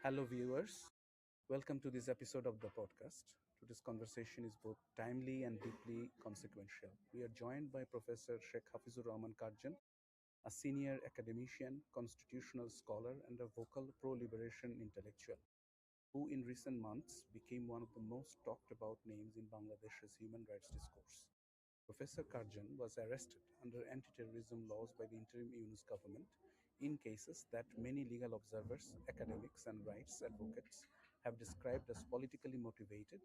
Hello, viewers. Welcome to this episode of the podcast. Today's conversation is both timely and deeply consequential. We are joined by Professor Sheikh Hafizur Rahman Karzon, a senior academician, constitutional scholar, and a vocal pro liberation intellectual, who in recent months became one of the most talked about names in Bangladesh's human rights discourse. Professor Karzon was arrested under anti-terrorism laws by the interim Yunus government in cases that many legal observers, academics, and rights advocates have described as politically motivated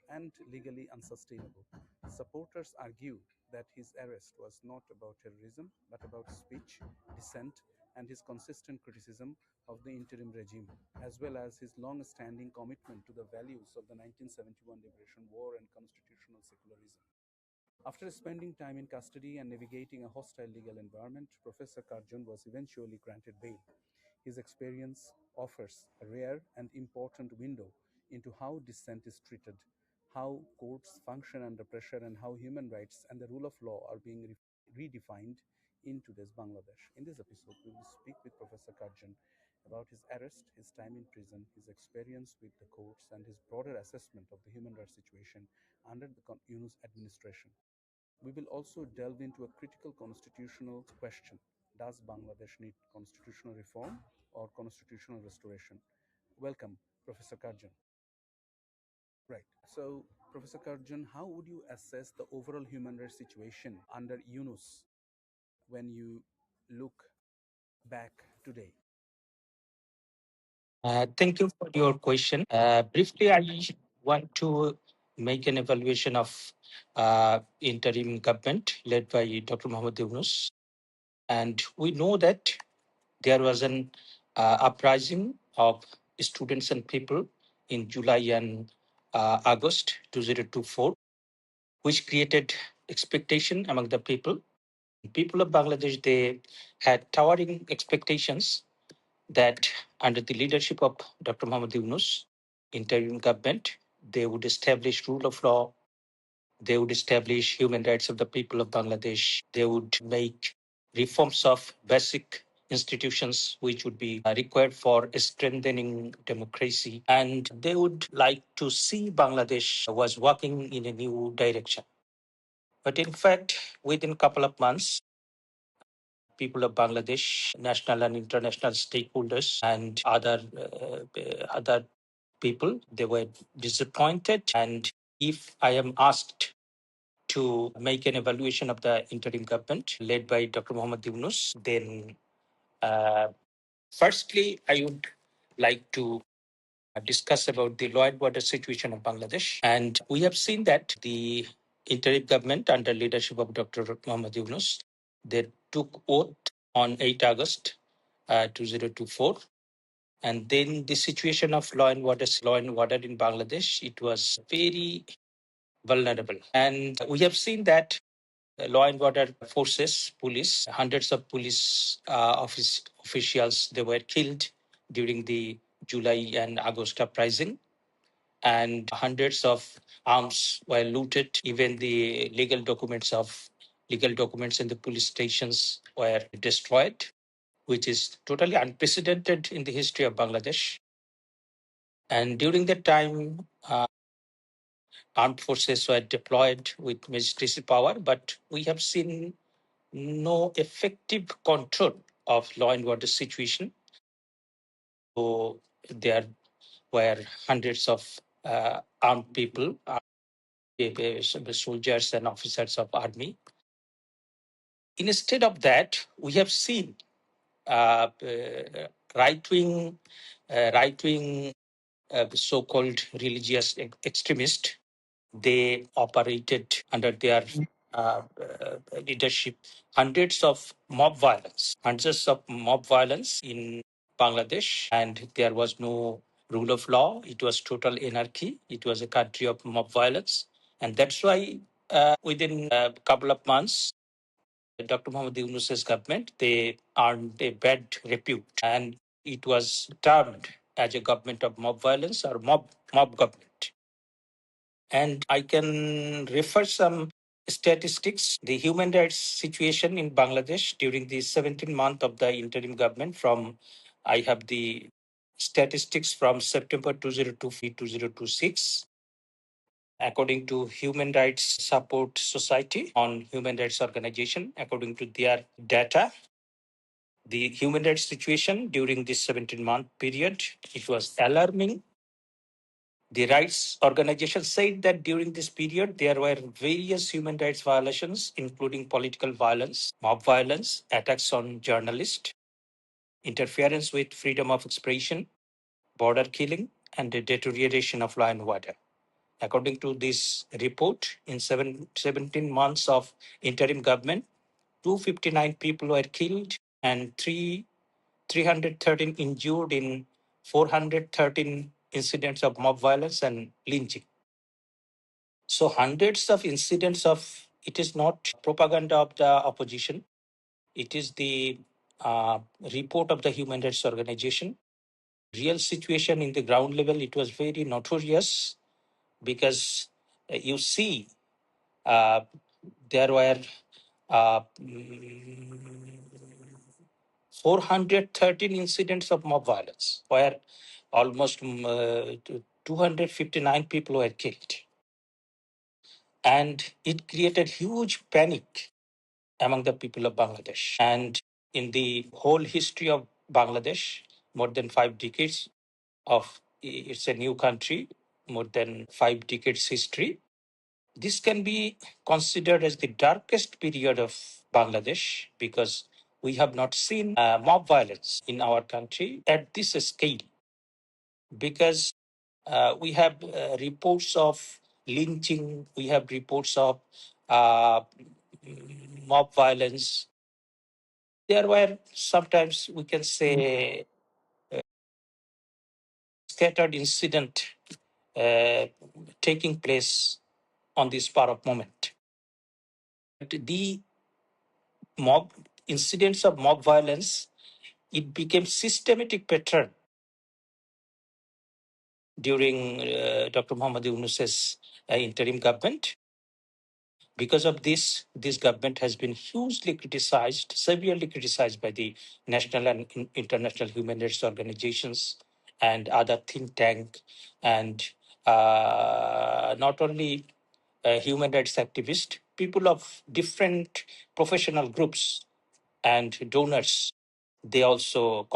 and legally unsustainable. Supporters argue that his arrest was not about terrorism but about speech, dissent, and his consistent criticism of the interim regime, as well as his long standing commitment to the values of the 1971 Liberation War and constitutional secularism. After spending time in custody and navigating a hostile legal environment, Professor Karzon was eventually granted bail. His experience offers a rare and important window into how dissent is treated, how courts function under pressure, and how human rights and the rule of law are being redefined in today's Bangladesh. In this episode, we will speak with Professor Karzon about his arrest, his time in prison, his experience with the courts, and his broader assessment of the human rights situation under the Yunus administration. We will also delve into a critical constitutional question. Does Bangladesh need constitutional reform or constitutional restoration? Welcome, Professor Karjan. Right. So, Professor Karjan, how would you assess the overall human rights situation under Yunus when you look back today? Thank you for your question. Briefly, I want to make an evaluation of interim government led by Dr. Muhammad Yunus. And we know that there was an uprising of students and people in July and August 2024, which created expectation among the people. People of Bangladesh, they had towering expectations that under the leadership of Dr. Muhammad Yunus, interim government, they would establish rule of law, they would establish human rights of the people of Bangladesh, they would make reforms of basic institutions which would be required for strengthening democracy, and they would like to see Bangladesh was walking in a new direction. But in fact, within a couple of months, people of Bangladesh, national and international stakeholders, and other people, they were disappointed. And if I am asked to make an evaluation of the interim government led by Dr. Muhammad Yunus, then uh, firstly, I would like to discuss about the law and order situation of Bangladesh. And we have seen that the interim government under leadership of Dr. Muhammad Yunus, they took oath on 8 August 2024. And then the situation of law and order in Bangladesh, it was very vulnerable. And we have seen that law and order forces, police, hundreds of police officials, they were killed during the July and August uprising, and hundreds of arms were looted. Even the legal documents in the police stations were destroyed, which is totally unprecedented in the history of Bangladesh. And during that time, armed forces were deployed with magistracy power, but we have seen no effective control of law and order situation. So there were hundreds of armed people, soldiers and officers of army. Instead of that, we have seen right wing so-called religious extremists. They operated under their leadership. Hundreds of mob violence in Bangladesh, and there was no rule of law. It was total anarchy. It was a country of mob violence, and that's why within a couple of months, Dr. Muhammad Yunus's government, they earned a bad repute, and it was termed as a government of mob violence or mob government. And I can refer some statistics. The human rights situation in Bangladesh during the 17th month of the interim government, from I have the statistics from September 2026, according to Human Rights Support Society on Human Rights Organization, according to their data, the human rights situation during this 17-month period, it was alarming. The rights organization said that during this period, there were various human rights violations, including political violence, mob violence, attacks on journalists, interference with freedom of expression, border killing, and the deterioration of law and order. According to this report, in 17 months of interim government, 259 people were killed and 313 injured in 413 incidents of mob violence and lynching. So hundreds of incidents of, it is not propaganda of the opposition. It is the report of the Human Rights Organization. Real situation in the ground level, it was very notorious because you see there were uh, 413 incidents of mob violence, where almost 259 people were killed. And it created huge panic among the people of Bangladesh. And in the whole history of Bangladesh, more than 5 decades of, it's a new country, more than 5 decades history. This can be considered as the darkest period of Bangladesh because we have not seen mob violence in our country at this scale. Because we have reports of lynching, we have reports of uh, mob violence. There were sometimes, we can say, scattered incident uh, taking place on this spur of moment. The mob incidents of mob violence, it became systematic pattern during Dr. Muhammad Yunus's interim government. Because of this government has been hugely criticized, severely criticized by the national and international human rights organizations and other think tank, and not only human rights activists, people of different professional groups and donors, they also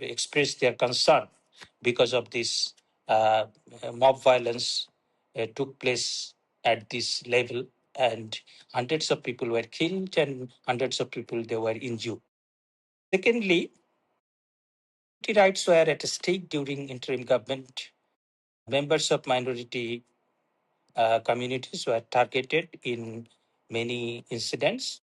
expressed their concern because of this mob violence took place at this level, and hundreds of people were killed and hundreds of people they were injured. Secondly, rights were at stake during interim government. Members of minority communities were targeted in many incidents.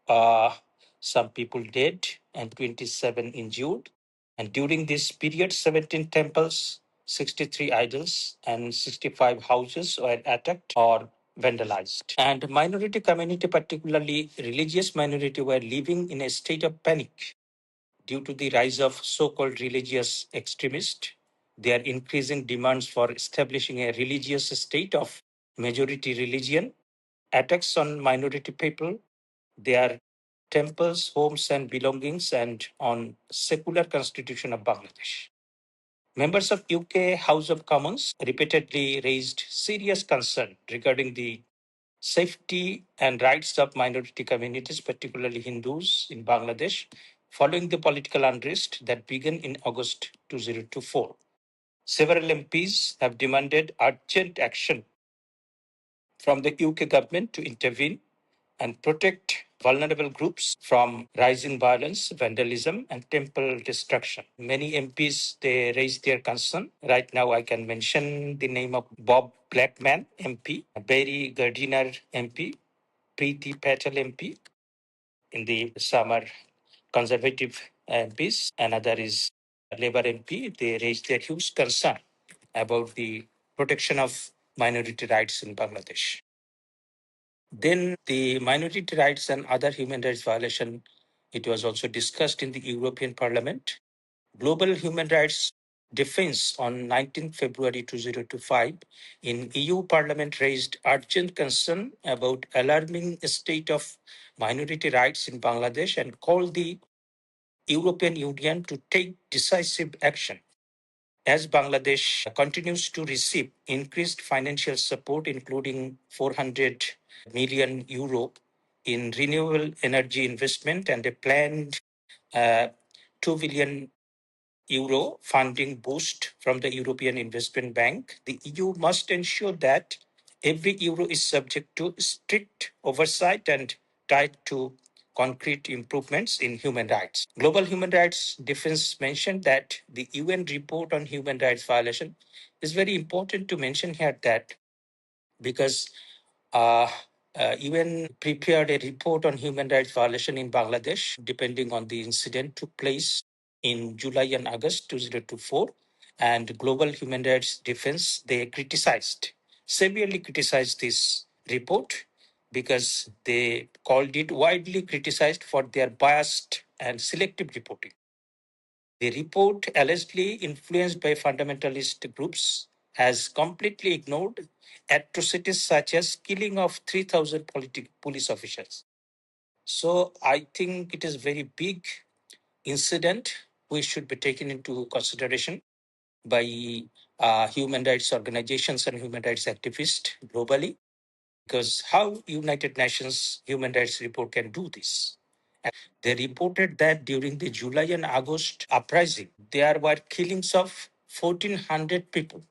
Uh, some people dead and 27 injured. And during this period, 17 temples, 63 idols, and 65 houses were attacked or vandalized. And minority community, particularly religious minority, were living in a state of panic due to the rise of so-called religious extremists. Their increasing demands for establishing a religious state of majority religion, attacks on minority people, their temples, homes, and belongings, and on secular constitution of Bangladesh. Members of UK House of Commons repeatedly raised serious concern regarding the safety and rights of minority communities, particularly Hindus in Bangladesh, following the political unrest that began in August 2024. Several MPs have demanded urgent action from the UK government to intervene and protect vulnerable groups from rising violence, vandalism, and temple destruction. Many MPs they raised their concern. Right now, I can mention the name of Bob Blackman MP, Barry Gardiner MP, Preeti Patel MP in the summer conservative MPs. Another is Labour MP. They raised their huge concern about the protection of minority rights in Bangladesh. Then the minority rights and other human rights violation, it was also discussed in the European Parliament. Global Human Rights Defense on 19 February 2025 in EU Parliament raised urgent concern about alarming state of minority rights in Bangladesh and called the European Union to take decisive action as Bangladesh continues to receive increased financial support, including 400 million euro in renewable energy investment and a planned uh, 2 billion euro funding boost from the European Investment Bank, the EU must ensure that every euro is subject to strict oversight and tied to concrete improvements in human rights. Global Human Rights Defense mentioned that the UN report on human rights violation is very important to mention here that because uh, UN prepared a report on human rights violation in Bangladesh, depending on the incident took place in July and August 2024. And Global Human Rights Defense, they severely criticized this report because they called it widely criticized for their biased and selective reporting. The report, allegedly influenced by fundamentalist groups, has completely ignored atrocities such as killing of 3,000 police officers. So I think it is very big incident which should be taken into consideration by human rights organizations and human rights activists globally. Because how United Nations Human Rights Report can do this? They reported that during the July and August uprising, there were killings of 1,400 people.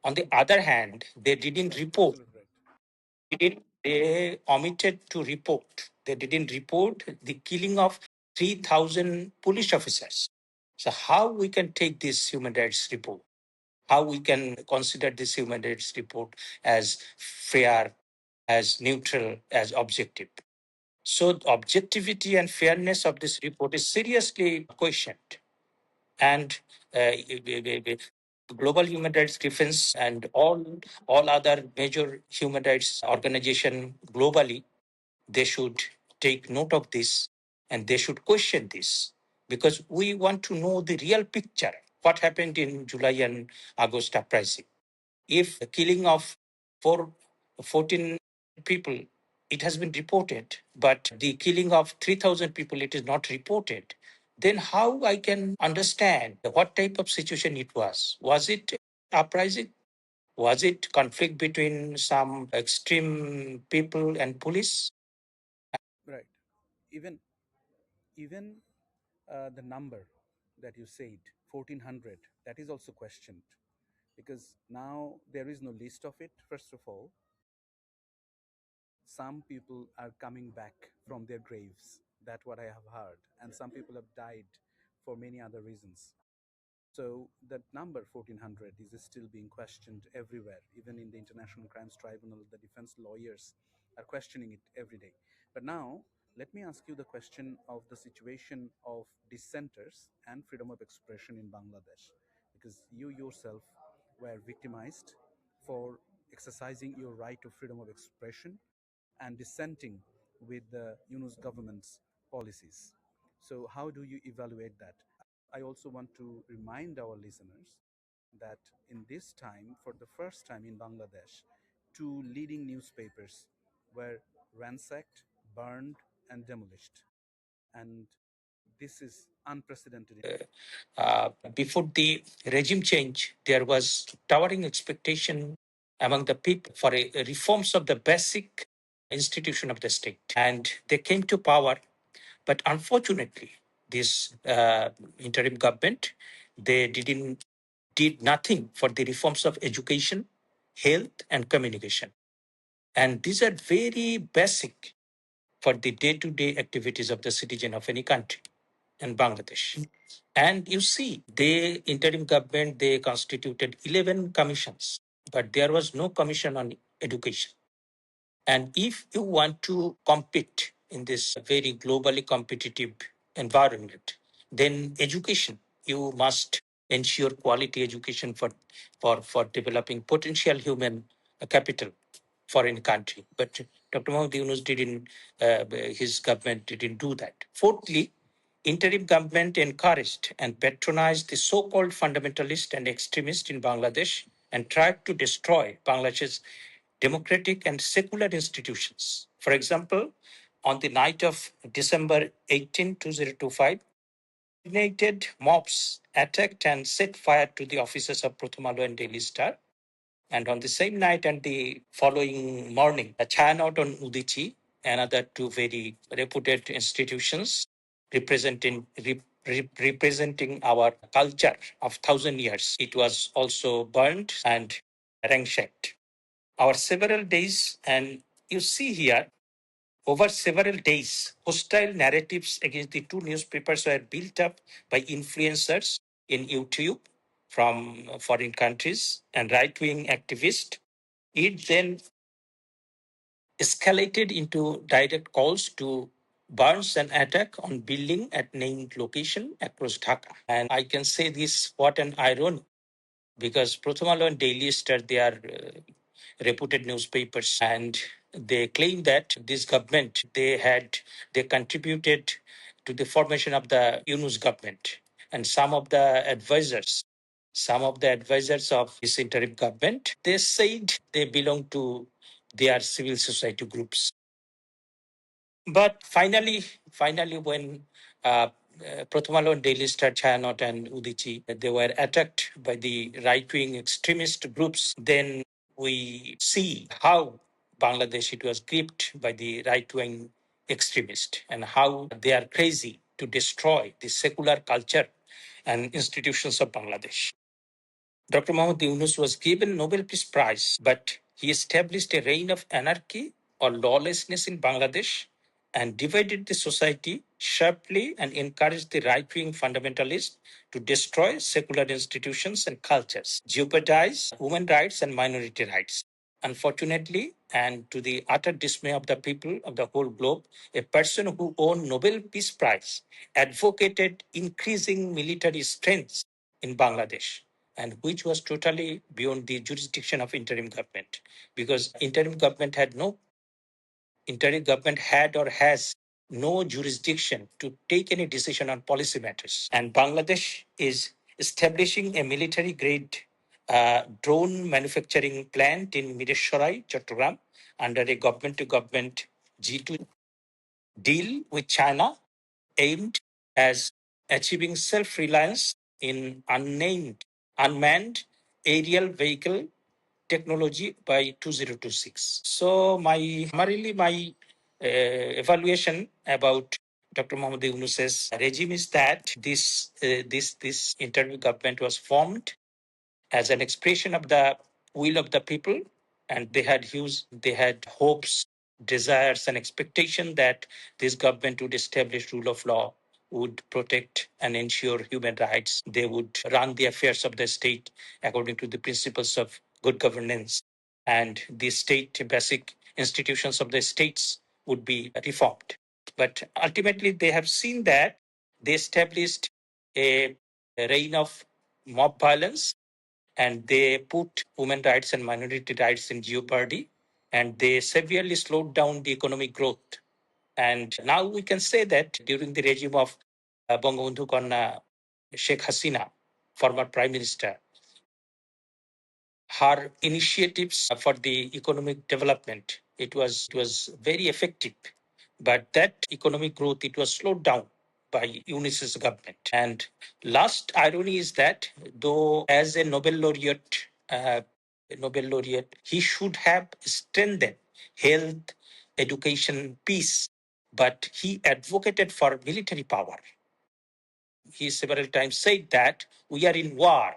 On the other hand, they didn't Right, report. absolutely right. They omitted to report. They didn't report the killing of 3,000 police officers. So how we can take this human rights report? How we can consider this human rights report as fair, as neutral, as objective? So the objectivity and fairness of this report is seriously questioned. And the Global Human Rights Defense and all other major human rights organization globally, they should take note of this and they should question this because we want to know the real picture. What happened in July and August uprising? If the killing of four, 14 people, it has been reported, but the killing of 3,000 people, it is not reported, then how I can understand what type of situation it was? Was it uprising? Was it conflict between some extreme people and police? Right. Even even the number that you said, 1400, that is also questioned because now there is no list of it. First of all, some people are coming back from their graves. That's what I have heard. And some people have died for many other reasons. So that number 1400 is still being questioned everywhere. Even in the International Crimes Tribunal, the defense lawyers are questioning it every day. But now, let me ask you the question of the situation of dissenters and freedom of expression in Bangladesh, because you yourself were victimized for exercising your right to freedom of expression and dissenting with the Yunus government's policies. So, how do you evaluate that? I also want to remind our listeners that in this time, for the first time in Bangladesh, two leading newspapers were ransacked, burned, and demolished. And this is unprecedented. Before the regime change, there was towering expectation among the people for a reforms of the basic institution of the state. And they came to power, but unfortunately, this interim government, they did nothing for the reforms of education, health, and communication. And these are very basic for the day-to-day activities of the citizen of any country in Bangladesh. And you see, the interim government, they constituted 11 commissions, but there was no commission on education. And if you want to compete in this very globally competitive environment, then education, you must ensure quality education for developing potential human capital for any country. But Dr. Mohammed Yunus his government didn't do that. Fourthly, interim government encouraged and patronized the so-called fundamentalist and extremist in Bangladesh and tried to destroy Bangladesh's democratic and secular institutions. For example, on the night of December 18, 2025, Coordinated mobs attacked and set fire to the offices of Prothomalo and Daily Star. And on the same night and the following morning, a Chayanot on Udichi, another two very reputed institutions representing our culture of 1,000 years. It was also burned and ransacked. Our several days, and you see here, over several days, hostile narratives against the two newspapers were built up by influencers in YouTube from foreign countries and right wing activists. It then escalated into direct calls to burns and attack on building at named location across Dhaka. And I can say this, what an irony, because Pratham Aalo and Daily Star, they are reputed newspapers, and they claim that this government, they contributed to the formation of the Yunus government, and some of the advisors of this interim government, they said they belong to their civil society groups. But finally, when Prathomalo and Daily Star, Chayanot and Udichi, they were attacked by the right-wing extremist groups, then we see how Bangladesh, it was gripped by the right-wing extremists and how they are crazy to destroy the secular culture and institutions of Bangladesh. Dr. Muhammad Yunus was given Nobel Peace Prize, but he established a reign of anarchy or lawlessness in Bangladesh and divided the society sharply and encouraged the right-wing fundamentalists to destroy secular institutions and cultures, jeopardize women rights and minority rights. Unfortunately, and to the utter dismay of the people of the whole globe, a person who won Nobel Peace Prize advocated increasing military strength in Bangladesh, and which was totally beyond the jurisdiction of interim government, because interim government had or has no jurisdiction to take any decision on policy matters. And Bangladesh is establishing a military grade drone manufacturing plant in Mideshorai, Chattogram, under a government to government G2 deal with China, aimed as achieving self-reliance in unmanned aerial vehicle technology by 2026. So my evaluation about Dr. Mohammad Yunus's regime is that this interim government was formed as an expression of the will of the people, and they had hopes, desires, and expectation that this government would establish rule of law, would protect and ensure human rights. They would run the affairs of the state according to the principles of good governance, and the state basic institutions of the states would be reformed. But ultimately, they have seen that they established a reign of mob violence, and they put women rights and minority rights in jeopardy, and they severely slowed down the economic growth. And now we can say that during the regime of Bangabandhu Kanya Sheikh Hasina, former Prime Minister, her initiatives for the economic development, it was very effective, but that economic growth, it was slowed down by Unis's government. And last irony is that though as a Nobel laureate, he should have strengthened health, education, peace, but he advocated for military power. He several times said that we are in war,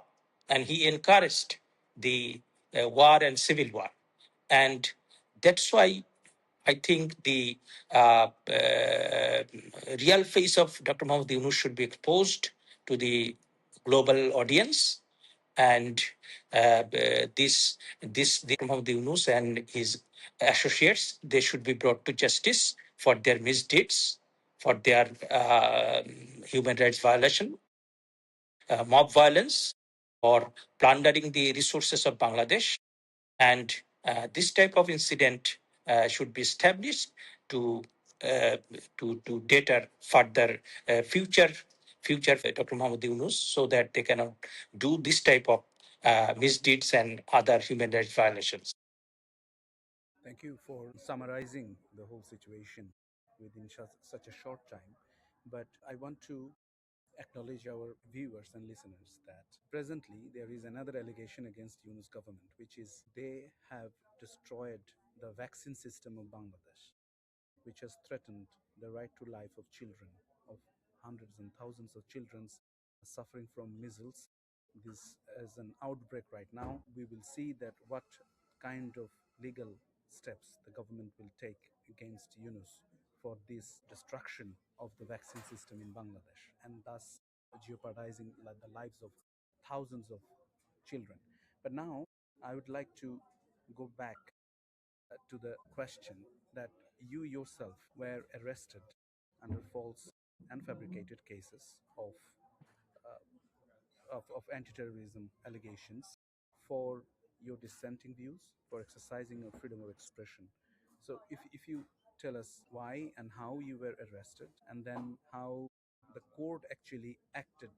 and he encouraged the war and civil war. And that's why I think the real face of Dr. Muhammad Yunus should be exposed to the global audience. And the Muhammad Yunus and his associates, they should be brought to justice for their misdeeds, for their human rights violation, mob violence, or plundering the resources of Bangladesh. And this type of incident should be established to uh, to deter further future Dr. Muhammad Yunus, so that they cannot do this type of misdeeds and other human rights violations. Thank you for summarizing the whole situation within such a short time. But I want to acknowledge our viewers and listeners that presently there is another allegation against Yunus government, which is they have destroyed the vaccine system of Bangladesh, which has threatened the right to life of children, of hundreds and thousands of children suffering from measles. This is an outbreak right now. We will see that what kind of legal steps the government will take against Yunus for this destruction of the vaccine system in Bangladesh and thus jeopardizing the lives of thousands of children. But now I would like to go back to the question that you yourself were arrested under false and fabricated cases of anti-terrorism allegations for your dissenting views, for exercising your freedom of expression. So if you tell us why and how you were arrested, and then how the court actually acted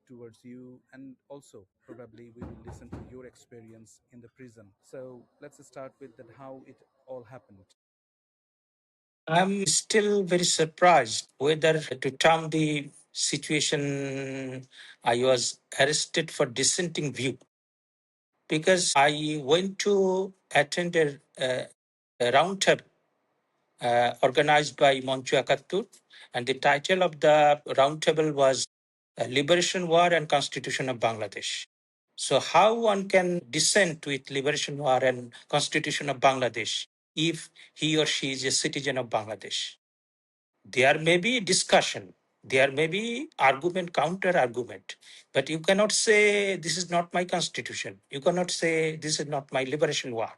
towards you, and also probably we will listen to your experience in the prison. So let's start with that, how it all happened. I'm still very surprised whether to term the situation I was arrested for dissenting view, because I went to attend a round table organized by Moncho Ekattur, and the title of the round table was Liberation War and Constitution of Bangladesh. So how one can dissent with Liberation War and Constitution of Bangladesh if he or she is a citizen of Bangladesh? There may be discussion, there may be argument, counter argument, but you cannot say this is not my constitution. You cannot say this is not my liberation war.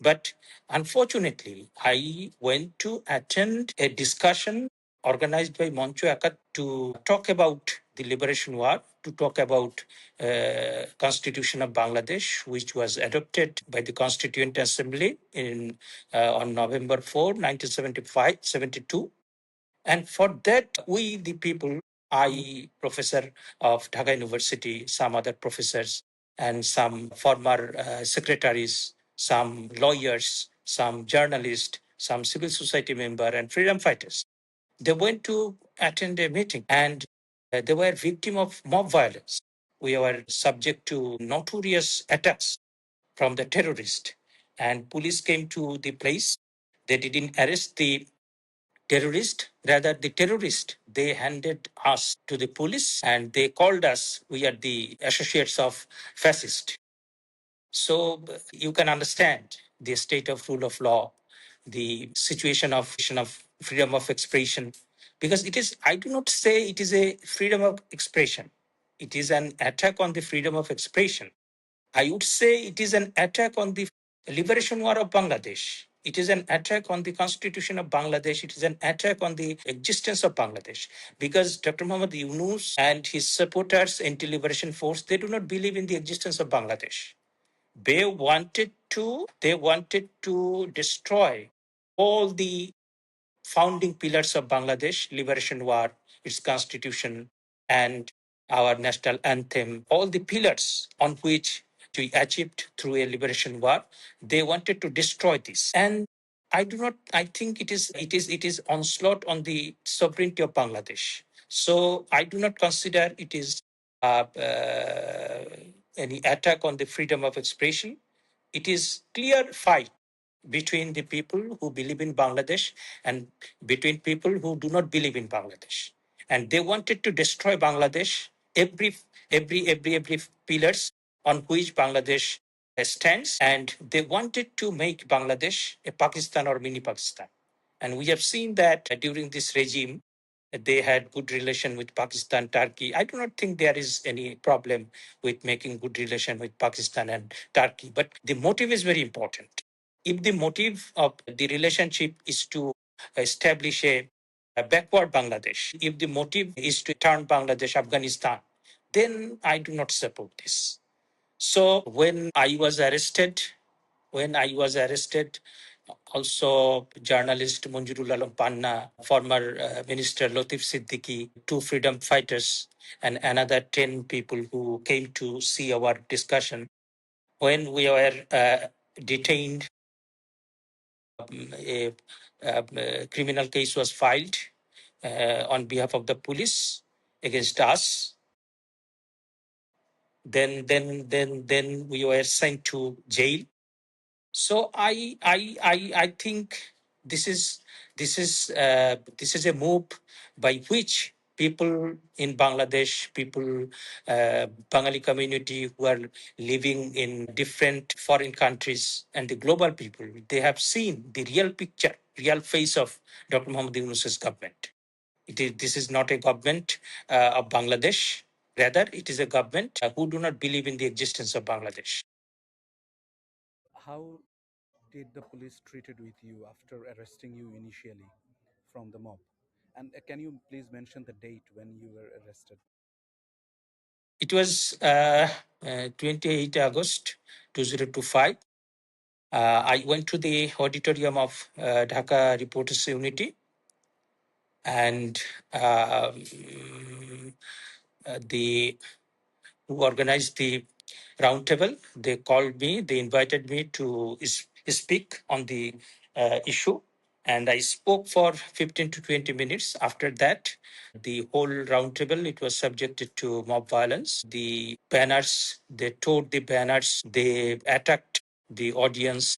But unfortunately, I went to attend a discussion organized by Moncho Akat to talk about the liberation war, to talk about Constitution of Bangladesh, which was adopted by the Constituent Assembly on November 4, 1975, 72. And for that, we, the people, I, professor of Dhaka University, some other professors, and some former secretaries, some lawyers, some journalists, some civil society member, and freedom fighters, they went to attend a meeting, and they were victim of mob violence. We were subject to notorious attacks from the terrorist, and police came to the place. They didn't arrest the terrorist, rather the terrorist, they handed us to the police and they called us, we are the associates of fascist. So you can understand the state of rule of law, the situation of freedom of expression, because it is, I do not say it is a freedom of expression. It is an attack on the freedom of expression. I would say it is an attack on the liberation war of Bangladesh. It is an attack on the constitution of Bangladesh. It is an attack on the existence of Bangladesh. Because Dr. Muhammad Yunus and his supporters, anti-liberation force, they do not believe in the existence of Bangladesh. They wanted to destroy all the founding pillars of Bangladesh, liberation war, its constitution, and our national anthem, all the pillars on which we achieved through a liberation war, they wanted to destroy this. And I think it is onslaught on the sovereignty of Bangladesh. So I do not consider it is any attack on the freedom of expression. It is clear fight between the people who believe in Bangladesh and between people who do not believe in Bangladesh. And they wanted to destroy Bangladesh, every pillars on which Bangladesh stands, and they wanted to make Bangladesh a Pakistan or mini Pakistan. And we have seen that during this regime, they had good relation with Pakistan, Turkey. I do not think there is any problem with making good relation with Pakistan and Turkey, but the motive is very important. If the motive of the relationship is to establish a backward Bangladesh, if the motive is to turn Bangladesh Afghanistan, then I do not support this. So when I was arrested, also journalist Munjurul Alam Panna, former Minister Latif Siddiqui, two freedom fighters, and another 10 people who came to see our discussion. When we were detained, a criminal case was filed on behalf of the police, against us. Then we were sent to jail. So I think this is a move by which people in Bangladesh, people, Bengali community who are living in different foreign countries, and the global people, they have seen the real picture, real face of Dr. Muhammad Yunus's government. This is not a government of Bangladesh. Rather, it is a government who do not believe in the existence of Bangladesh. How did the police treated with you after arresting you initially from the mob? And can you please mention the date when you were arrested? It was 28 August 2025. I went to the auditorium of Dhaka Reporters Unity, and the who organized the roundtable, they called me, they invited me to speak on the issue, and I spoke for 15 to 20 minutes. After that, the whole roundtable, it was subjected to mob violence. The banners, they tore the banners, they attacked the audience,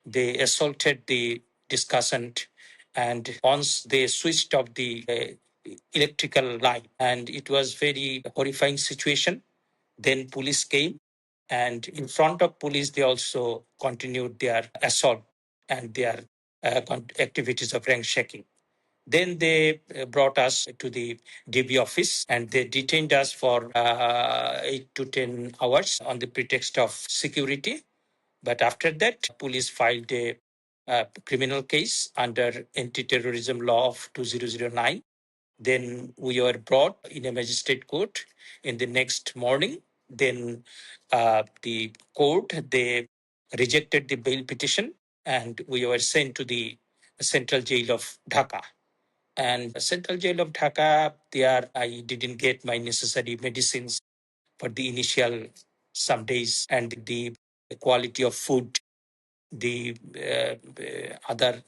they assaulted the discussant, and once they switched off the electrical line, and it was very horrifying situation. Then police came, and in front of police, they also continued their assault and their activities of rank shaking. Then they brought us to the DB office, and they detained us for 8 to 10 hours on the pretext of security. But after that, police filed a criminal case under anti-terrorism law of 2009. Then we were brought in a magistrate court in the next morning. Then the court, they rejected the bail petition, and we were sent to the central jail of Dhaka. And central jail of Dhaka, there I didn't get my necessary medicines for the initial some days, and the quality of food, the other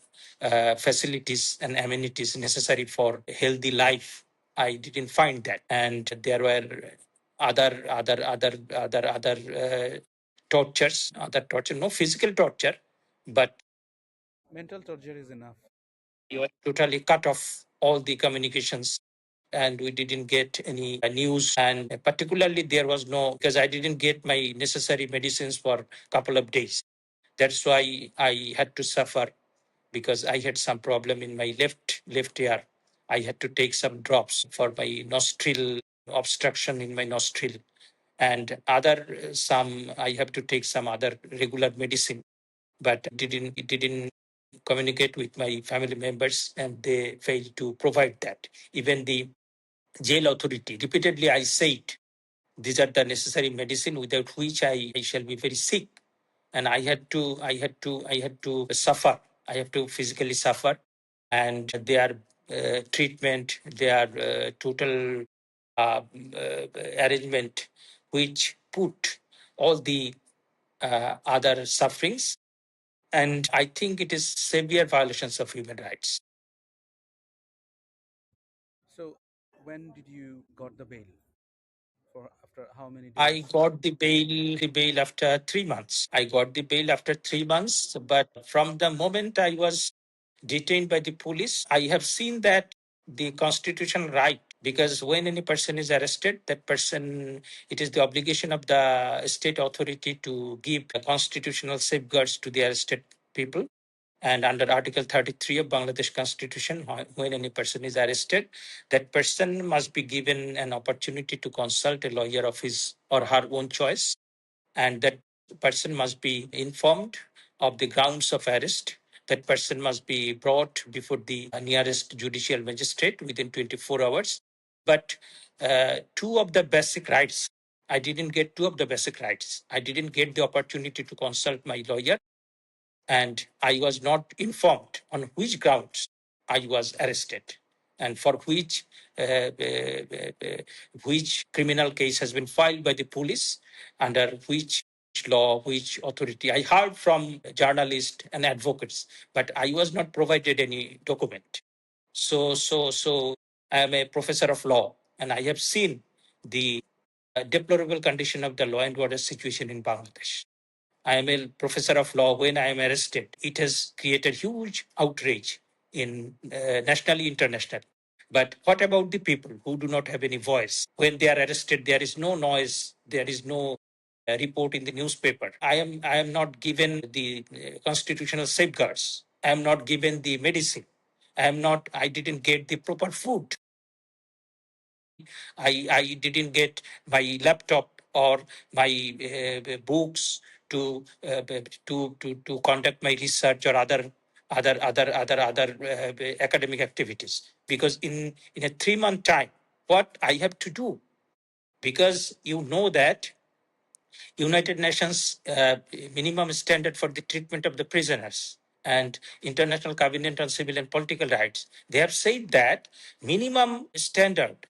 facilities and amenities necessary for a healthy life. I didn't find that, and there were other tortures, no physical torture, but Mental torture is enough. you were totally cut off all the communications, and we didn't get any news. And particularly, there was no, because I didn't get my necessary medicines for a couple of days. That's why I had to suffer, because I had some problem in my left ear. I had to take some drops for my nostril obstruction in my nostril, and other some I have to take some other regular medicine. But it didn't communicate with my family members, and they failed to provide that. Even the jail authority, repeatedly I said these are the necessary medicine without which I shall be very sick, and I had to suffer. I have to physically suffer, and their treatment, their total arrangement, which put all the other sufferings, and I think it is severe violations of human rights. So, when did you got the bail? For after how many I days? got the bail after 3 months. I got the bail after 3 months, but from the moment I was detained by the police, I have seen that the constitutional right, because when any person is arrested, that person, it is the obligation of the state authority to give constitutional safeguards to the arrested people. And under Article 33 of Bangladesh Constitution, when any person is arrested, that person must be given an opportunity to consult a lawyer of his or her own choice, and that person must be informed of the grounds of arrest. That person must be brought before the nearest judicial magistrate within 24 hours. But two of the basic rights, I didn't get two of the basic rights. I didn't get the opportunity to consult my lawyer, and I was not informed on which grounds I was arrested, and for which criminal case has been filed by the police, under which law, which authority. I heard from journalists and advocates, but I was not provided any document. So I am a professor of law, and I have seen the deplorable condition of the law and order situation in Bangladesh. I am a professor of law. When I am arrested, it has created huge outrage in nationally, internationally. But what about the people who do not have any voice? When they are arrested, there is no noise, there is no report in the newspaper. I am not given the constitutional safeguards. I am not given the medicine. I didn't get the proper food. I didn't get my laptop or my books to conduct my research or other academic activities. Because in a 3 month time, what I have to do? Because you know that United Nations minimum standard for the treatment of the prisoners and International Covenant on Civil and Political Rights, they have said that minimum standard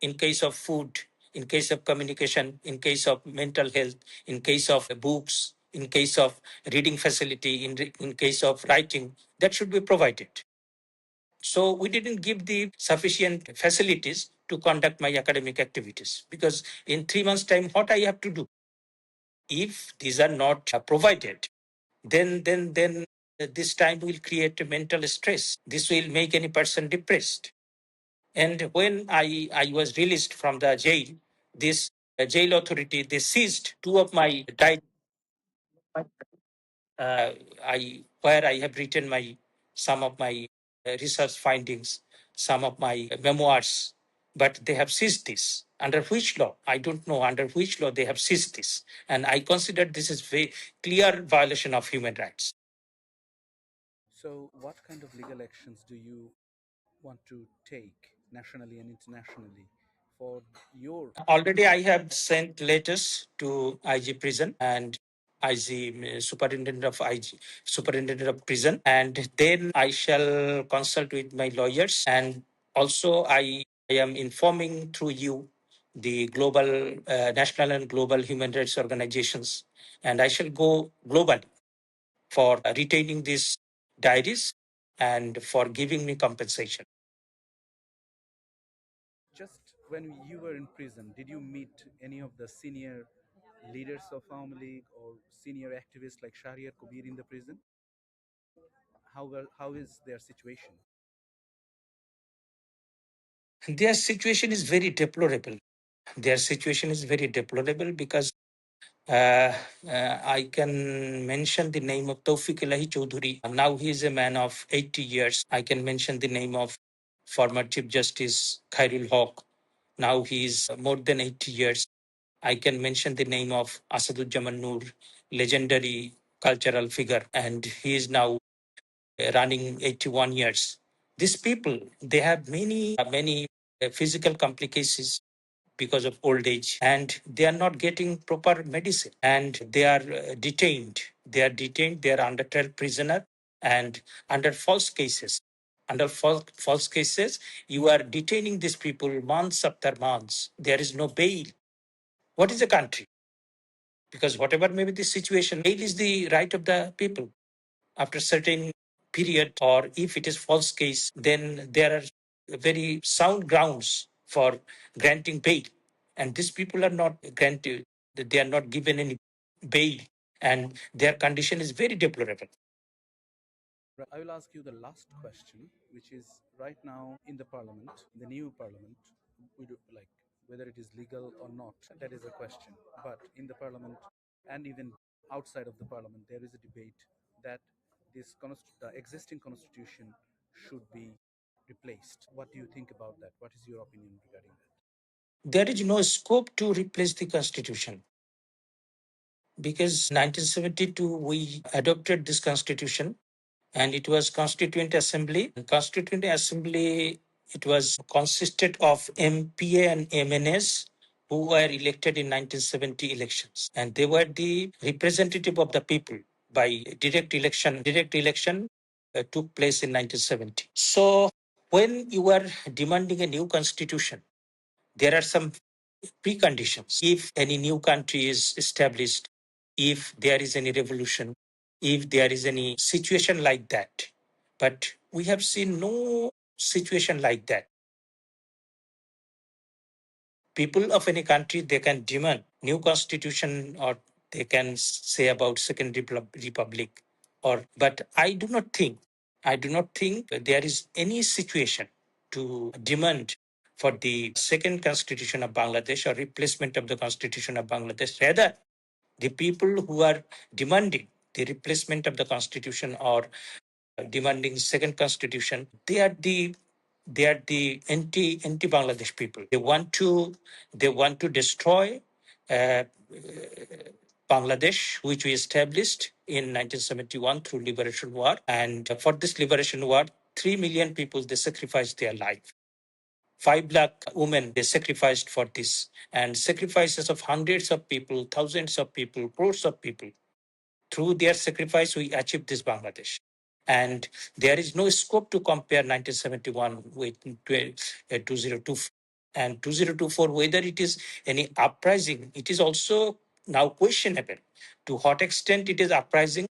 in case of food, in case of communication, in case of mental health, in case of books, in case of reading facility, in case of writing, that should be provided. So we didn't give the sufficient facilities to conduct my academic activities because in 3 months' time, what I have to do? If these are not provided, then this time will create a mental stress. This will make any person depressed. And when I was released from the jail, this jail authority, they seized two of my died. Where I have written my some of my research findings, some of my memoirs, but they have seized this. Under which law? I don't know under which law they have seized this, and I consider this is very clear violation of human rights. So, what kind of legal actions do you want to take nationally and internationally for your? Already, I have sent letters to IG prison and IG superintendent of prison, and then I shall consult with my lawyers. And also, I am informing through you the global, national and global human rights organizations, and I shall go globally for retaining these diaries and for giving me compensation. Just when you were in prison, did you meet any of the senior leaders of Awami League or senior activists like Shahriar Kubir in the prison? How is their situation? Their situation is very deplorable. Their situation is very deplorable because I can mention the name of Tawfiq Ilahi Chaudhuri. Now he is a man of 80 years. I can mention the name of former Chief Justice Khairul Haq. Now he is more than 80 years. I can mention the name of Asaduzzaman Noor, legendary cultural figure, and he is now running 81 years. These people, they have many physical complications because of old age, and they are not getting proper medicine, and they are detained. They are detained. They are under trial prisoner and under false cases. Under false cases, you are detaining these people months after months. There is no bail. What is a country? Because whatever may be the situation, bail is the right of the people after certain period, or if it is false case, then there are very sound grounds for granting bail, and these people are not granted, they are not given any bail, and their condition is very deplorable. I will ask you the last question, which is right now in the parliament, the new parliament, we do, like whether it is legal or not, that is a question. But in the parliament and even outside of the parliament, there is a debate that the existing constitution should be replaced. What do you think about that? What is your opinion regarding that? There is no scope to replace the constitution because 1972 we adopted this constitution, and it was constituent assembly. Constituent assembly, it was consisted of MPA and MNS who were elected in 1970 elections, and they were the representative of the people by direct election. Direct election took place in 1970. So when you are demanding a new constitution, there are some preconditions. If any new country is established, if there is any revolution, if there is any situation like that. But we have seen no situation like that. people of any country, they can demand new constitution, or they can say about second republic, or but I do not think that there is any situation to demand for the second constitution of Bangladesh or replacement of the constitution of Bangladesh. Rather, the people who are demanding the replacement of the constitution or demanding second constitution, they are the anti Bangladesh people. They want to destroy uh, Bangladesh, which we established in 1971 through liberation war. And for this liberation war, 3 million people, they sacrificed their life. 5 lakh women, they sacrificed for this, and sacrifices of hundreds of people, thousands of people, crores of people. Through their sacrifice, we achieved this Bangladesh. And there is no scope to compare 1971 with 2024. And 2024, whether it is any uprising, it is also now questionable. To what extent it is uprising,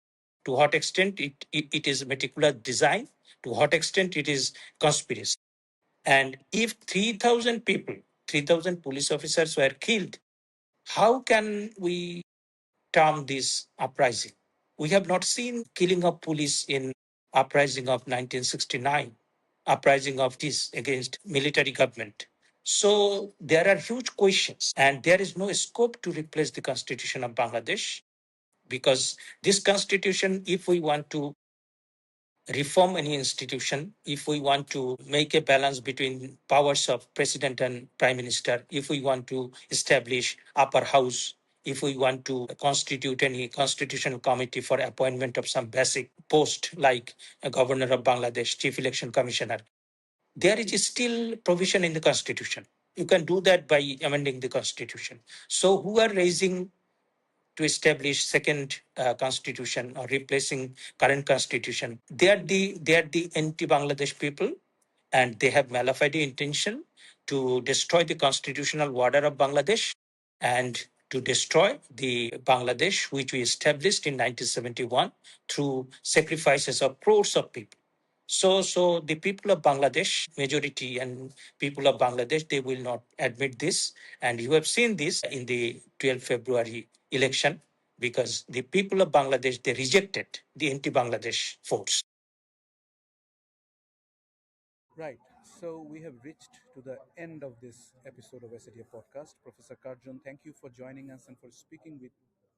to what extent it is meticulous design, to what extent it is conspiracy. And if 3,000 people, 3,000 police officers were killed, how can we term this uprising? We have not seen killing of police in uprising of 1969, uprising of this against military government. So there are huge questions, and there is no scope to replace the constitution of Bangladesh, because this constitution, if we want to reform any institution, if we want to make a balance between powers of president and prime minister, if we want to establish upper house, if we want to constitute any constitutional committee for appointment of some basic post like a governor of Bangladesh, chief election commissioner, there is still provision in the constitution. You can do that by amending the constitution. So who are raising to establish second constitution or replacing current constitution? They are the anti-Bangladesh people, and they have malified the intention to destroy the constitutional order of Bangladesh and to destroy the Bangladesh which we established in 1971 through sacrifices of crores of people. So the people of Bangladesh, majority and people of Bangladesh, they will not admit this. And you have seen this in the 12th February election, because the people of Bangladesh, they rejected the anti-Bangladesh force. Right. So we have reached to the end of this episode of SADF Podcast. Professor Karzon, thank you for joining us and for speaking with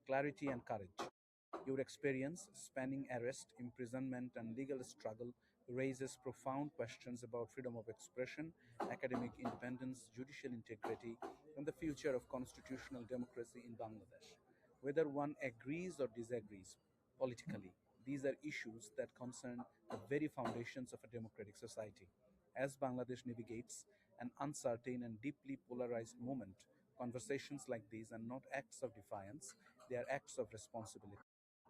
clarity and courage. Your experience, spanning arrest, imprisonment, and legal struggle, raises profound questions about freedom of expression, academic independence, judicial integrity, and the future of constitutional democracy in Bangladesh. Whether one agrees or disagrees politically, these are issues that concern the very foundations of a democratic society. As Bangladesh navigates an uncertain and deeply polarized moment, conversations like these are not acts of defiance, they are acts of responsibility.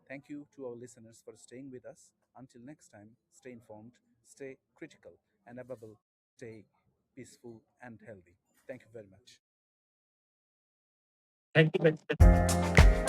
Thank you to our listeners for staying with us. Until next time, stay informed, stay critical, and above all, stay peaceful and healthy. Thank you very much. Thank you.